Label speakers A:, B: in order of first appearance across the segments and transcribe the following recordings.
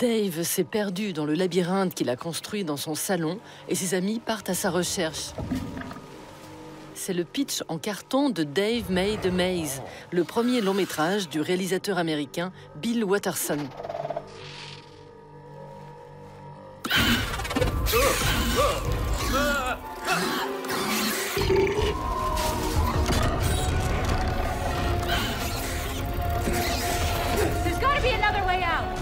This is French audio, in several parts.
A: Dave s'est perdu dans le labyrinthe qu'il a construit dans son salon et ses amis partent à sa recherche. C'est le pitch en carton de Dave Made a Maze, le premier long métrage du réalisateur américain Bill Watterson.
B: There's got to be another way out.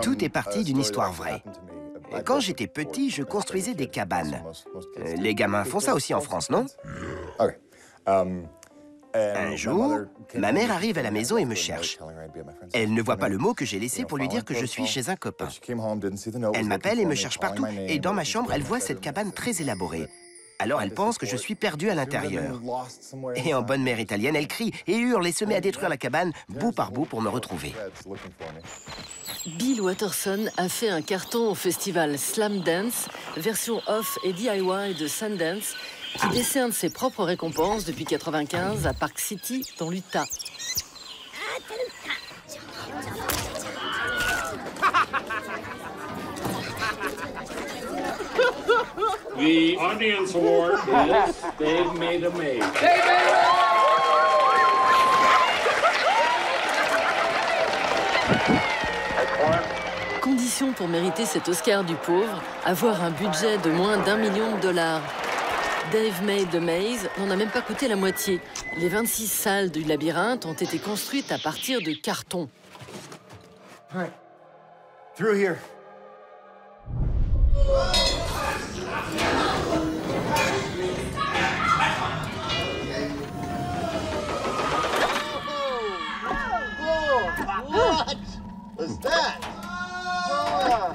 C: Tout est parti d'une histoire vraie. Quand j'étais petit, je construisais des cabanes. Les gamins font ça aussi en France, non? Un jour, ma mère arrive à la maison et me cherche. Elle ne voit pas le mot que j'ai laissé pour lui dire que je suis chez un copain. Elle m'appelle et me cherche partout, et dans ma chambre, elle voit cette cabane très élaborée. Alors elle pense que je suis perdu à l'intérieur. Et en bonne mère italienne, elle crie et hurle et se met à détruire la cabane bout par bout pour me retrouver.
A: Bill Watterson a fait un carton au festival Slam Dance, version off et DIY de Sundance, qui décerne ses propres récompenses depuis 1995 à Park City, dans l'Utah.
D: The audience award is Dave Made a Maze.
A: Condition pour mériter cet Oscar du pauvre, avoir un budget de moins d'1 million de dollars. Dave Made a Maze n'en a même pas coûté la moitié. Les 26 salles du labyrinthe ont été construites à partir de carton.
E: All right. Through here.
F: What was that?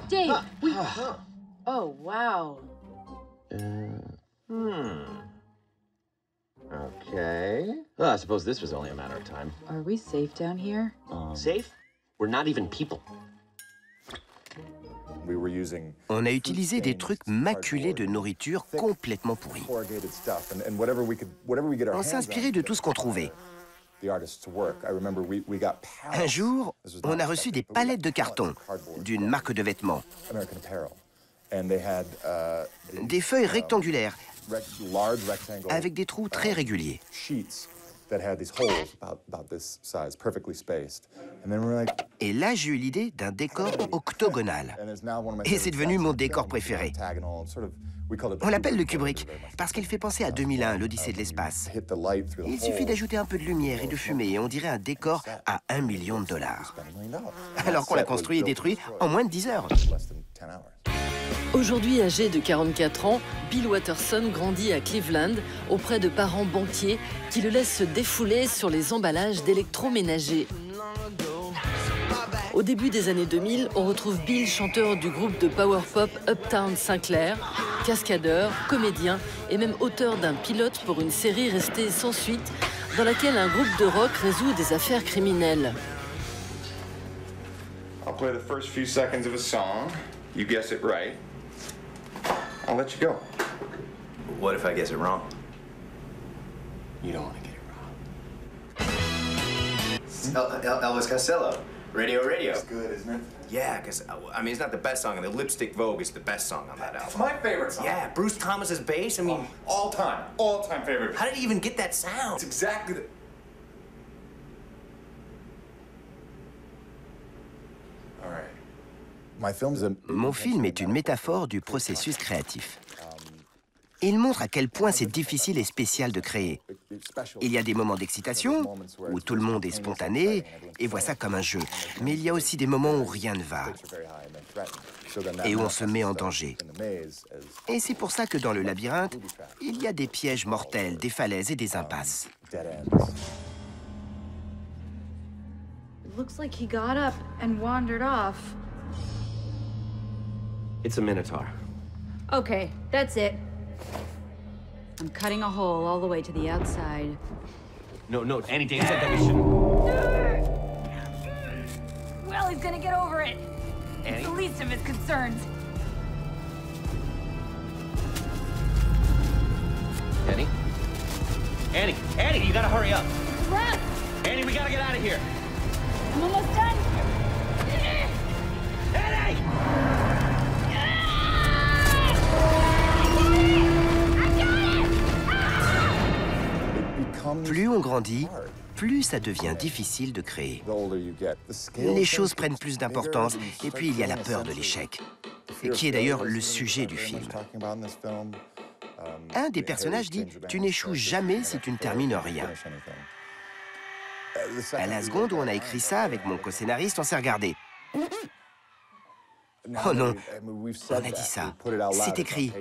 B: Dave, we... Oh, wow.
F: Okay. Well, I suppose this was only a matter of time.
B: Are we safe down here?
F: Safe? We're not even people.
C: On a utilisé des trucs maculés de nourriture complètement pourris. On s'est inspiré de tout ce qu'on trouvait. Un jour, on a reçu des palettes de carton d'une marque de vêtements. Des feuilles rectangulaires avec des trous très réguliers. Et là, j'ai eu l'idée d'un décor octogonal. Et c'est devenu mon décor préféré. On l'appelle le Kubrick, parce qu'il fait penser à 2001, l'Odyssée de l'espace. Il suffit d'ajouter un peu de lumière et de fumée, et on dirait un décor à $1 million. Alors qu'on l'a construit et détruit en moins de 10 heures.
A: Aujourd'hui âgé de 44 ans, Bill Watterson grandit à Cleveland auprès de parents banquiers qui le laissent se défouler sur les emballages d'électroménager. Au début des années 2000, on retrouve Bill, chanteur du groupe de power pop Uptown Sinclair, cascadeur, comédien et même auteur d'un pilote pour une série restée sans suite dans laquelle un groupe de rock résout des affaires criminelles.
G: I'll play the first few seconds of a song. You guess it right. I'll let you go.
H: What if I guess it wrong?
G: You don't want to get it wrong.
H: Elvis Costello. Radio.
G: It's good, isn't it?
H: Yeah, because, I mean, it's not the best song on the Lipstick Vogue. It's the best song on that album.
G: It's my favorite song.
H: Yeah, Bruce Thomas's bass. I mean,
G: All time favorite.
H: how did he even get that sound?
G: It's exactly the... All right.
C: Mon film est une métaphore du processus créatif. Il montre à quel point c'est difficile et spécial de créer. Il y a des moments d'excitation, où tout le monde est spontané et voit ça comme un jeu. Mais il y a aussi des moments où rien ne va, et où on se met en danger. Et c'est pour ça que dans le labyrinthe, il y a des pièges mortels, des falaises et des impasses.
B: Looks like he got up and wandered off.
F: It's a minotaur.
B: Okay, that's it. I'm cutting a hole all the way to the outside.
F: No, Annie, Dan said that we shouldn't.
B: Well, he's gonna get over it.
F: Annie?
B: It's the least of his concerns.
F: Annie? Annie, Annie, you gotta hurry up.
B: Run!
F: Annie, we gotta get out of here.
B: I'm almost done.
F: Annie!
C: Plus on grandit, plus ça devient difficile de créer. Les choses prennent plus d'importance, et puis il y a la peur de l'échec, qui est d'ailleurs le sujet du film. Un des personnages dit « Tu n'échoues jamais si tu ne termines rien ». À la seconde où on a écrit ça avec mon co-scénariste, on s'est regardé. Oh non, on a dit ça, c'est écrit.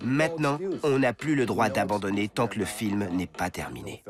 C: Maintenant, on n'a plus le droit d'abandonner tant que le film n'est pas terminé.